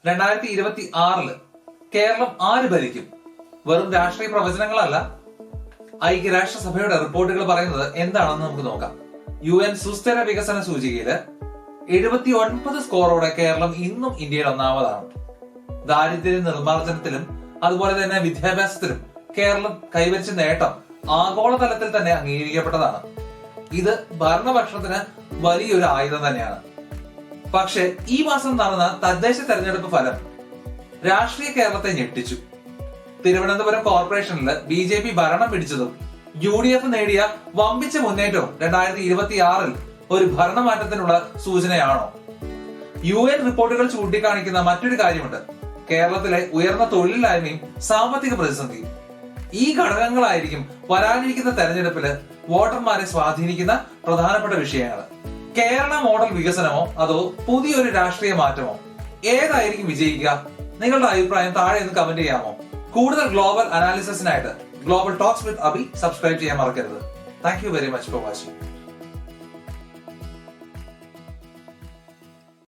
2026 കേരളം ആര് ഭരിക്കും? വെറും രാഷ്ട്രീയ പ്രവചനങ്ങളല്ല, ഐക്യരാഷ്ട്രസഭയുടെ റിപ്പോർട്ടുകൾ പറയുന്നത് എന്താണെന്ന് നമുക്ക് നോക്കാം. UN സുസ്ഥിര വികസന സൂചികയില് 79 സ്കോറോടെ കേരളം ഇന്നും ഇന്ത്യയിൽ ഒന്നാമതാണ്. ദാരിദ്ര്യ നിർമ്മാർജ്ജനത്തിലും അതുപോലെ തന്നെ വിദ്യാഭ്യാസത്തിലും കേരളം കൈവരിച്ച നേട്ടം ആഗോളതലത്തിൽ തന്നെ അംഗീകരിക്കപ്പെട്ടതാണ്. ഇത് ഭരണപക്ഷത്തിന് വലിയൊരു ആയുധം തന്നെയാണ്. പക്ഷെ ഈ മാസം നടന്ന തദ്ദേശ തെരഞ്ഞെടുപ്പ് ഫലം രാഷ്ട്രീയ കേരളത്തെ ഞെട്ടിച്ചു. തിരുവനന്തപുരം കോർപ്പറേഷനിൽ BJP ഭരണം പിടിച്ചതും UDF നേടിയ വമ്പിച്ച മുന്നേറ്റവും 2026 ഒരു ഭരണമാറ്റത്തിനുള്ള സൂചനയാണോ? UN റിപ്പോർട്ടുകൾ ചൂണ്ടിക്കാണിക്കുന്ന മറ്റൊരു കാര്യമുണ്ട്: കേരളത്തിലെ ഉയർന്ന തൊഴിലില്ലായ്മയും സാമ്പത്തിക പ്രതിസന്ധിയും. ഈ ഘടകങ്ങളായിരിക്കും വരാനിരിക്കുന്ന തെരഞ്ഞെടുപ്പില് വോട്ടർമാരെ സ്വാധീനിക്കുന്ന പ്രധാനപ്പെട്ട വിഷയങ്ങൾ. കേരള മോഡൽ വികസനമോ അതോ പുതിയൊരു രാഷ്ട്രീയ മാറ്റമോ? ഏതായിരിക്കും വിജയിക്കുക? നിങ്ങളുടെ അഭിപ്രായം താഴെ ഒന്ന് കമന്റ് ചെയ്യാമോ? കൂടുതൽ ഗ്ലോബൽ അനാലിസിസിനായിട്ട് global talks with Abi subscribe ചെയ്യാൻ മറക്കരുത്. Thank you very much for watching.